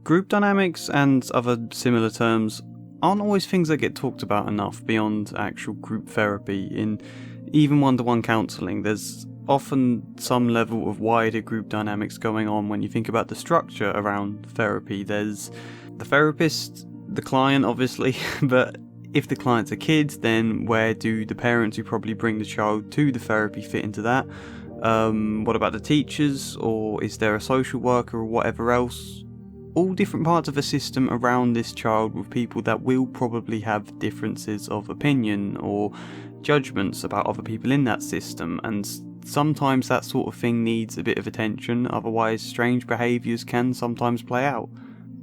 Group dynamics and other similar terms aren't always things that get talked about enough beyond actual group therapy. In even one-to-one counselling, there's often some level of wider group dynamics going on when you think about the structure around therapy. There's the therapist, the client obviously, but if the client's a kid, then where do the parents who probably bring the child to the therapy fit into that? What about the teachers, or is there a social worker or whatever else? All different parts of a system around this child with people that will probably have differences of opinion or judgments about other people in that system, and sometimes that sort of thing needs a bit of attention, otherwise strange behaviours can sometimes play out.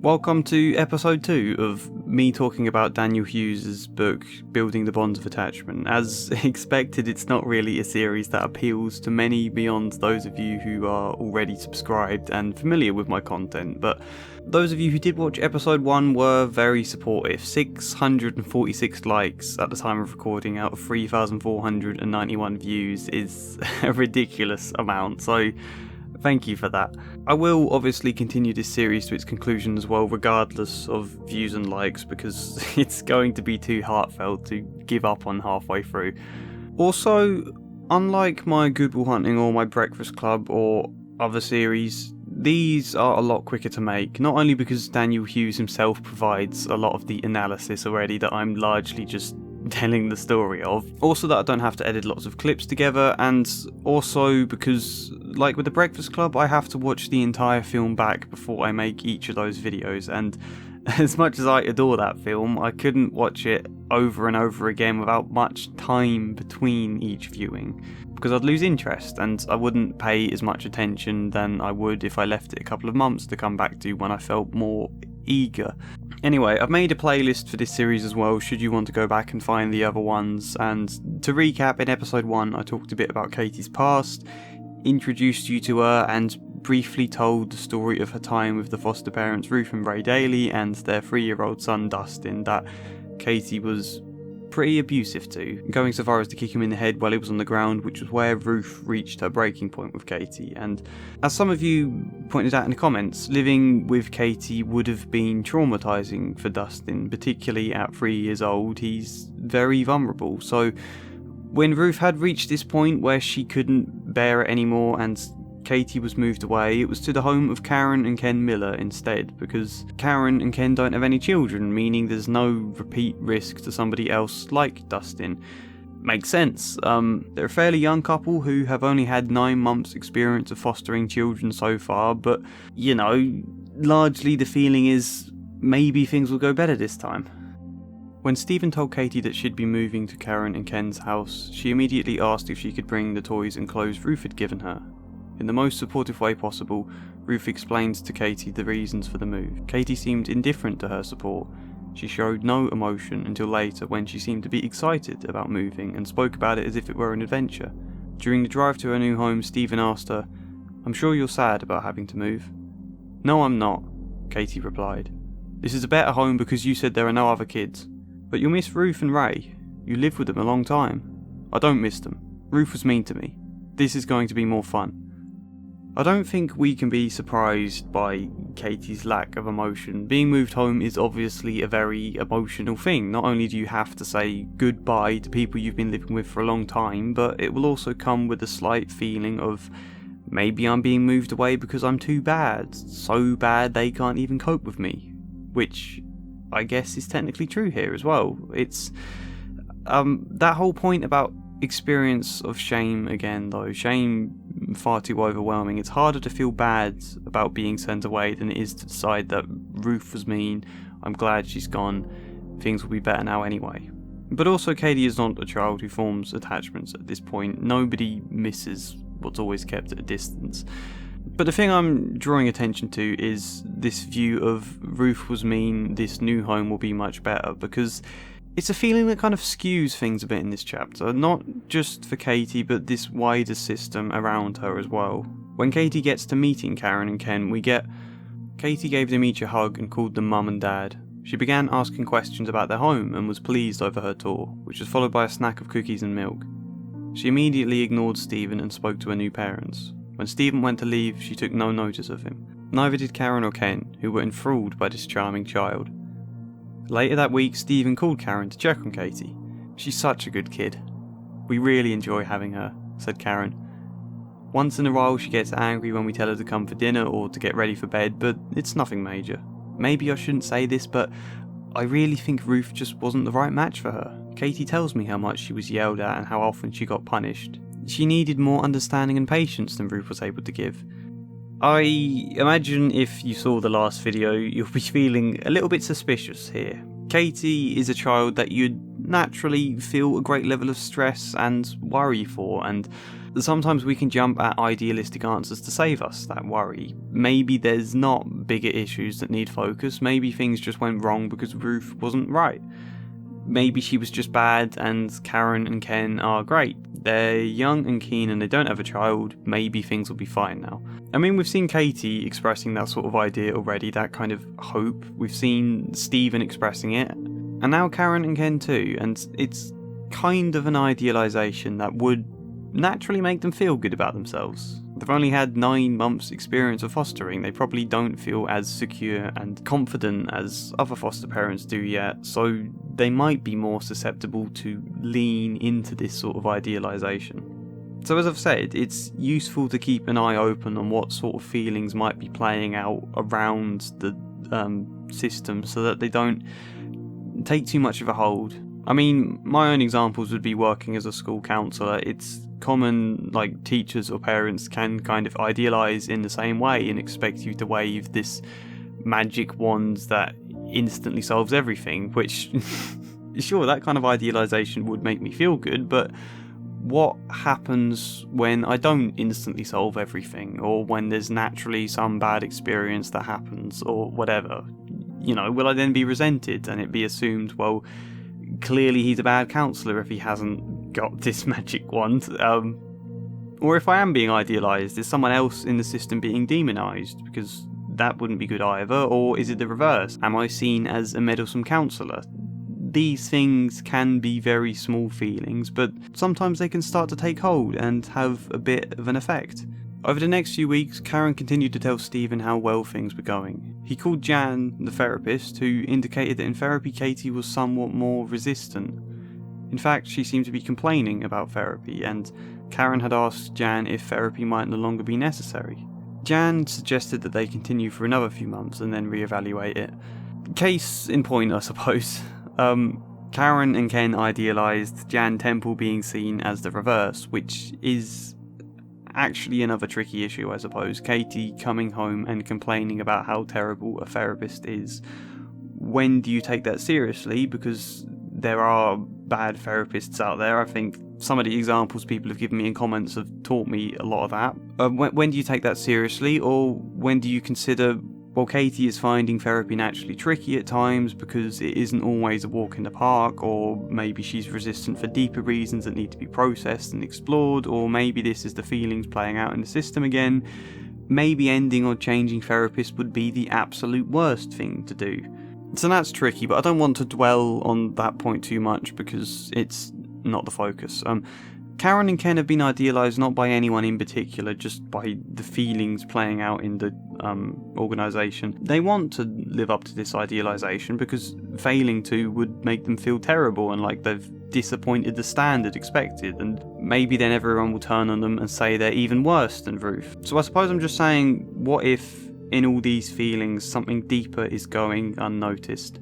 Welcome to episode 2 of me talking about Daniel Hughes' book, Building the Bonds of Attachment. As expected, it's not really a series that appeals to many beyond those of you who are already subscribed and familiar with my content, but those of you who did watch episode 1 were very supportive. 646 likes at the time of recording out of 3,491 views is a ridiculous amount, so thank you for that. I will obviously continue this series to its conclusion as well, regardless of views and likes, because it's going to be too heartfelt to give up on halfway through. Also, unlike my Good Will Hunting or my Breakfast Club or other series, these are a lot quicker to make, not only because Daniel Hughes himself provides a lot of the analysis already that I'm largely just telling the story of, also that I don't have to edit lots of clips together, and also because, like with the Breakfast Club, I have to watch the entire film back before I make each of those videos, and as much as I adore that film, I couldn't watch it over and over again without much time between each viewing, because I'd lose interest and I wouldn't pay as much attention than I would if I left it a couple of months to come back to when I felt more eager. Anyway, I've made a playlist for this series as well, should you want to go back and find the other ones, and to recap, in episode 1 I talked a bit about Katie's past, introduced you to her, and briefly told the story of her time with the foster parents Ruth and Ray Daly and their 3-year-old son Dustin that Katie was pretty abusive to, going so far as to kick him in the head while he was on the ground, which was where Ruth reached her breaking point with Katie. And as some of you pointed out in the comments, living with Katie would have been traumatising for Dustin, particularly at 3 years old. He's very vulnerable, so when Ruth had reached this point where she couldn't bear it anymore and Katie was moved away, it was to the home of Karen and Ken Miller instead, because Karen and Ken don't have any children, meaning there's no repeat risk to somebody else like Dustin. Makes sense. They're a fairly young couple who have only had 9 months experience of fostering children so far, but, you know, largely the feeling is maybe things will go better this time. When Stephen told Katie that she'd be moving to Karen and Ken's house, she immediately asked if she could bring the toys and clothes Ruth had given her. In the most supportive way possible, Ruth explained to Katie the reasons for the move. Katie seemed indifferent to her support. She showed no emotion until later when she seemed to be excited about moving and spoke about it as if it were an adventure. During the drive to her new home, Stephen asked her, "I'm sure you're sad about having to move." "No, I'm not," Katie replied. "This is a better home because you said there are no other kids. But you'll miss Ruth and Ray. You lived with them a long time." "I don't miss them. Ruth was mean to me. This is going to be more fun." I don't think we can be surprised by Katie's lack of emotion. Being moved home is obviously a very emotional thing. Not only do you have to say goodbye to people you've been living with for a long time, but it will also come with a slight feeling of maybe I'm being moved away because I'm too bad. So bad they can't even cope with me. Which I guess is technically true here as well. It's that whole point about experience of shame again though. Shame far too overwhelming. It's harder to feel bad about being sent away than it is to decide that Ruth was mean, I'm glad she's gone, things will be better now anyway. But also Katie is not a child who forms attachments at this point. Nobody misses what's always kept at a distance. But the thing I'm drawing attention to is this view of Ruth was mean, this new home will be much better, because it's a feeling that kind of skews things a bit in this chapter, not just for Katie, but this wider system around her as well. When Katie gets to meeting Karen and Ken, we get Katie gave them each a hug and called them Mum and Dad. She began asking questions about their home and was pleased over her tour, which was followed by a snack of cookies and milk. She immediately ignored Stephen and spoke to her new parents. When Stephen went to leave, she took no notice of him. Neither did Karen or Ken, who were enthralled by this charming child. Later that week, Stephen called Karen to check on Katie. "She's such a good kid. We really enjoy having her," said Karen. "Once in a while she gets angry when we tell her to come for dinner or to get ready for bed, but it's nothing major. Maybe I shouldn't say this, but I really think Ruth just wasn't the right match for her. Katie tells me how much she was yelled at and how often she got punished. She needed more understanding and patience than Ruth was able to give. I imagine if you saw the last video, you'll be feeling a little bit suspicious here. Katie is a child that you'd naturally feel a great level of stress and worry for, and sometimes we can jump at idealistic answers to save us that worry. Maybe there's not bigger issues that need focus, maybe things just went wrong because Ruth wasn't right. Maybe she was just bad and Karen and Ken are great. They're young and keen and they don't have a child, maybe things will be fine now." I mean, we've seen Katie expressing that sort of idea already, that kind of hope. We've seen Stephen expressing it, and now Karen and Ken too, and it's kind of an idealization that would naturally make them feel good about themselves. They've only had 9 months experience of fostering, they probably don't feel as secure and confident as other foster parents do yet, so they might be more susceptible to lean into this sort of idealization. So as I've said, it's useful to keep an eye open on what sort of feelings might be playing out around the system so that they don't take too much of a hold. I mean, my own examples would be working as a school counsellor. It's common, like, teachers or parents can kind of idealise in the same way and expect you to wave this magic wand that instantly solves everything, which, sure, that kind of idealisation would make me feel good, but what happens when I don't instantly solve everything, or when there's naturally some bad experience that happens, or whatever? You know, will I then be resented and it be assumed, well, clearly he's a bad counsellor if he hasn't got this magic wand? Or if I am being idealised, is someone else in the system being demonised? Because that wouldn't be good either. Or is it the reverse? Am I seen as a meddlesome counsellor? These things can be very small feelings, but sometimes they can start to take hold and have a bit of an effect. Over the next few weeks, Karen continued to tell Stephen how well things were going. He called Jan, the therapist, who indicated that in therapy Katie was somewhat more resistant. In fact, she seemed to be complaining about therapy, and Karen had asked Jan if therapy might no longer be necessary. Jan suggested that they continue for another few months and then reevaluate it. Case in point, I suppose. Karen and Ken idealised Jan Temple being seen as the reverse, which is actually another tricky issue, I suppose. Katie coming home and complaining about how terrible a therapist is. When do you take that seriously? Because there are bad therapists out there. I think some of the examples people have given me in comments have taught me a lot of that. When do you take that seriously? Or when do you consider, well, Katie is finding therapy naturally tricky at times because it isn't always a walk in the park, or maybe she's resistant for deeper reasons that need to be processed and explored, or maybe this is the feelings playing out in the system again. Maybe ending or changing therapists would be the absolute worst thing to do. So that's tricky, but I don't want to dwell on that point too much because it's not the focus. Karen and Ken have been idealised not by anyone in particular, just by the feelings playing out in the organisation. They want to live up to this idealisation because failing to would make them feel terrible and like they've disappointed the standard expected, and maybe then everyone will turn on them and say they're even worse than Ruth. So I suppose I'm just saying, what if in all these feelings something deeper is going unnoticed?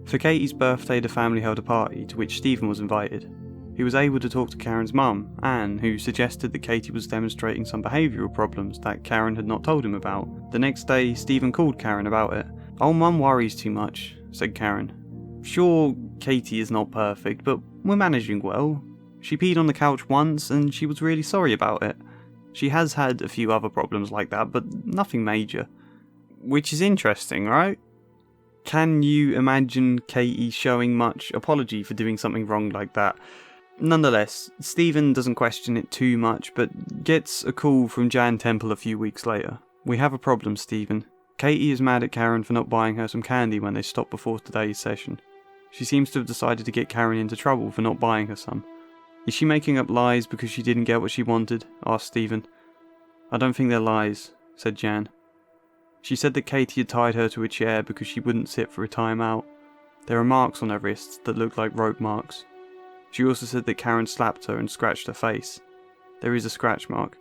For Katie's birthday, the family held a party to which Stephen was invited. He was able to talk to Karen's mum, Anne, who suggested that Katie was demonstrating some behavioural problems that Karen had not told him about. The next day, Stephen called Karen about it. "Oh, Mum worries too much," said Karen. "Sure, Katie is not perfect, but we're managing well. She peed on the couch once and she was really sorry about it. She has had a few other problems like that, but nothing major." Which is interesting, right? Can you imagine Katie showing much apology for doing something wrong like that? Nonetheless, Stephen doesn't question it too much, but gets a call from Jan Temple a few weeks later. "We have a problem, Stephen. Katie is mad at Karen for not buying her some candy when they stopped before today's session. She seems to have decided to get Karen into trouble for not buying her some." "Is she making up lies because she didn't get what she wanted?" asked Stephen. "I don't think they're lies," said Jan. She said that Katie had tied her to a chair because she wouldn't sit for a time out. There are marks on her wrists that look like rope marks. She also said that Karen slapped her and scratched her face. There is a scratch mark.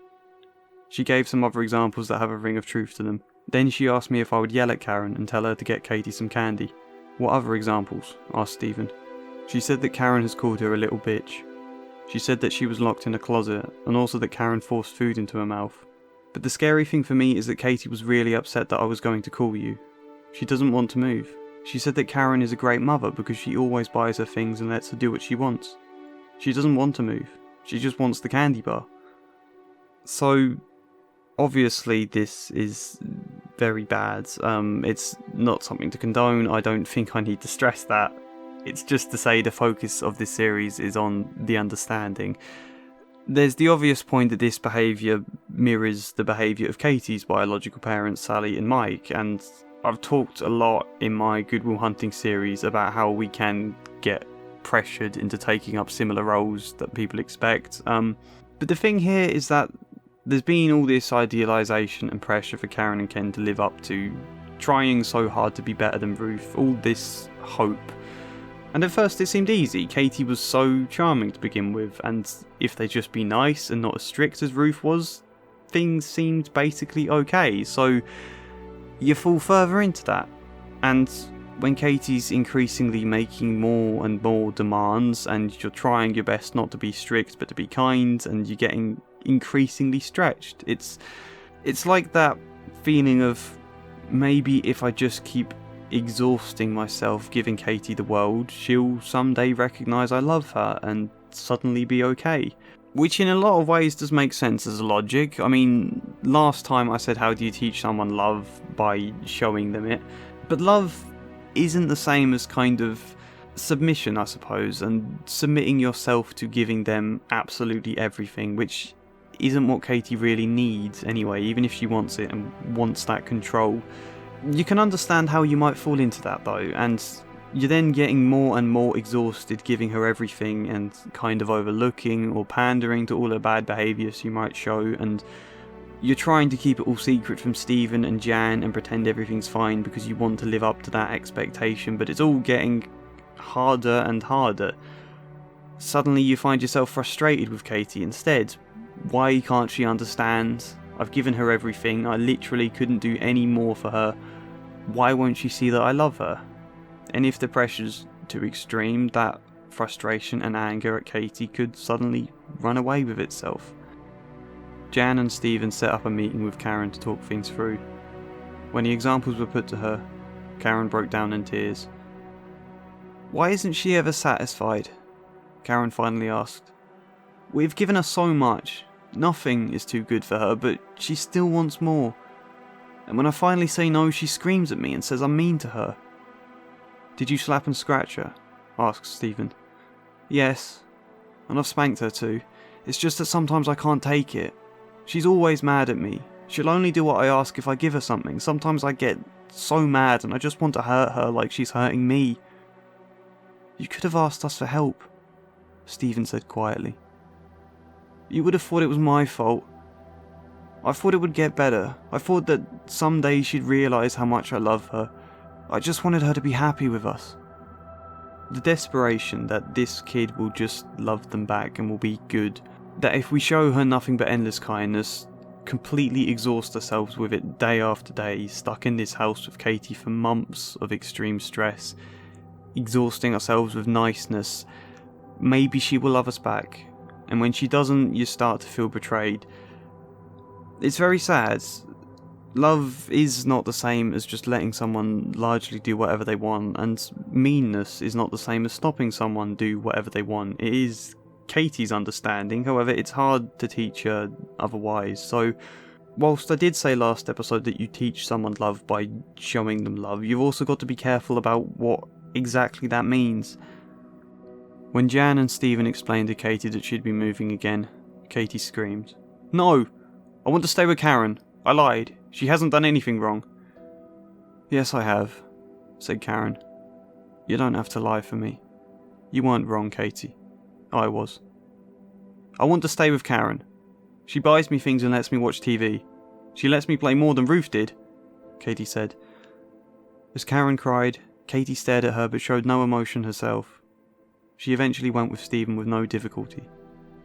She gave some other examples that have a ring of truth to them. Then she asked me if I would yell at Karen and tell her to get Katie some candy. What other examples? Asked Stephen. She said that Karen has called her a little bitch. She said that she was locked in a closet, and also that Karen forced food into her mouth. But the scary thing for me is that Katie was really upset that I was going to call you. She doesn't want to move. She said that Karen is a great mother because she always buys her things and lets her do what she wants. She doesn't want to move. She just wants the candy bar. So, obviously this is very bad. It's not something to condone. I don't think I need to stress that. It's just to say the focus of this series is on the understanding. There's the obvious point that this behaviour mirrors the behaviour of Katie's biological parents, Sally and Mike, and I've talked a lot in my Good Will Hunting series about how we can get pressured into taking up similar roles that people expect. But the thing here is that there's been all this idealisation and pressure for Karen and Ken to live up to, trying so hard to be better than Ruth, all this hope. And at first it seemed easy. Katie was so charming to begin with, and if they'd just be nice and not as strict as Ruth was, things seemed basically okay. So you fall further into that. And when Katie's increasingly making more and more demands, and you're trying your best not to be strict but to be kind, and you're getting increasingly stretched, it's like that feeling of, maybe if I just keep exhausting myself giving Katie the world, she'll someday recognise I love her and suddenly be okay. Which in a lot of ways does make sense as a logic. I mean, last time I said how do you teach someone love? By showing them it. But love isn't the same as kind of submission, I suppose, and submitting yourself to giving them absolutely everything, which isn't what Katie really needs anyway, even if she wants it and wants that control. You can understand how you might fall into that though, and you're then getting more and more exhausted giving her everything and kind of overlooking or pandering to all her bad behaviours you might show, and you're trying to keep it all secret from Stephen and Jan and pretend everything's fine because you want to live up to that expectation, but it's all getting harder and harder. Suddenly you find yourself frustrated with Katie instead. Why can't she understand? I've given her everything, I literally couldn't do any more for her. Why won't she see that I love her? And if the pressure's too extreme, that frustration and anger at Katie could suddenly run away with itself. Jan and Stephen set up a meeting with Karen to talk things through. When the examples were put to her, Karen broke down in tears. Why isn't she ever satisfied? Karen finally asked. We've given her so much. Nothing is too good for her, but she still wants more. And when I finally say no, she screams at me and says I'm mean to her. Did you slap and scratch her? Asked Stephen. Yes, and I've spanked her too. It's just that sometimes I can't take it. She's always mad at me. She'll only do what I ask if I give her something. Sometimes I get so mad and I just want to hurt her like she's hurting me. You could have asked us for help, Stephen said quietly. You would have thought it was my fault. I thought it would get better. I thought that someday she'd realise how much I love her. I just wanted her to be happy with us. The desperation that this kid will just love them back and will be good. That if we show her nothing but endless kindness, completely exhaust ourselves with it day after day, stuck in this house with Katie for months of extreme stress, exhausting ourselves with niceness, maybe she will love us back. And when she doesn't, you start to feel betrayed. It's very sad. Love is not the same as just letting someone largely do whatever they want, and meanness is not the same as stopping someone do whatever they want. It is Katie's understanding, however it's hard to teach her otherwise. So whilst I did say last episode that you teach someone love by showing them love, you've also got to be careful about what exactly that means. When Jan and Stephen explained to Katie that she'd be moving again, Katie screamed, No! I want to stay with Karen. I lied. She hasn't done anything wrong. Yes, I have, said Karen. You don't have to lie for me. You weren't wrong, Katie. I was. I want to stay with Karen. She buys me things and lets me watch TV. She lets me play more than Ruth did. Katie said. As Karen cried, Katie stared at her but showed no emotion herself. She eventually went with Stephen with no difficulty,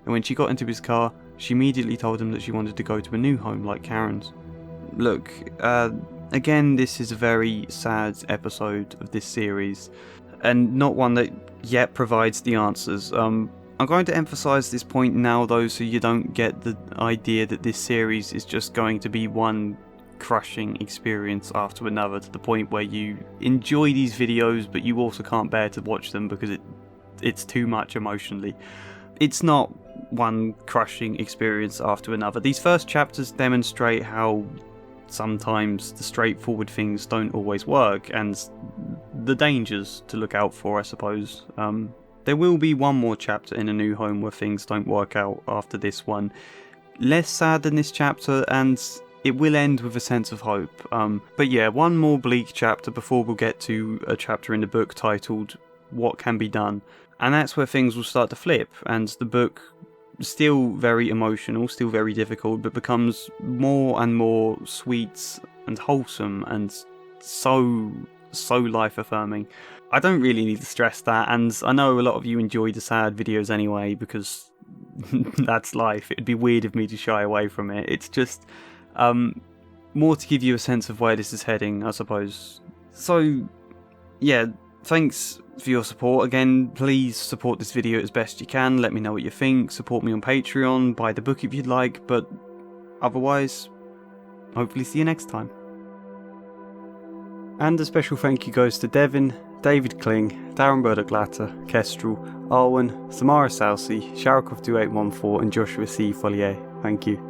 and when she got into his car, she immediately told him that she wanted to go to a new home like Karen's. Look, again, this is a very sad episode of this series, and not one that yet provides the answers. I'm going to emphasise this point now though, so you don't get the idea that this series is just going to be one crushing experience after another, to the point where you enjoy these videos but you also can't bear to watch them because it's too much emotionally. It's not one crushing experience after another. These first chapters demonstrate how sometimes the straightforward things don't always work, and the dangers to look out for, I suppose. There will be one more chapter in A New Home where things don't work out after this one. Less sad than this chapter, and it will end with a sense of hope. But yeah, one more bleak chapter before we'll get to a chapter in the book titled What Can Be Done. And that's where things will start to flip, and the book, still very emotional, still very difficult, but becomes more and more sweet and wholesome and so life-affirming. I don't really need to stress that, and I know a lot of you enjoy the sad videos anyway, because that's life. It'd be weird of me to shy away from it. It's just more to give you a sense of where this is heading, I suppose. So, yeah, thanks for your support. Again, please support this video as best you can. Let me know what you think. Support me on Patreon. Buy the book if you'd like. But otherwise, hopefully see you next time. And a special thank you goes to Devin, David Kling, Darren Burdock-Latter, Kestrel, Arwen, Samara Salsi, Sharikov2814 and Joshua C. Follier. Thank you.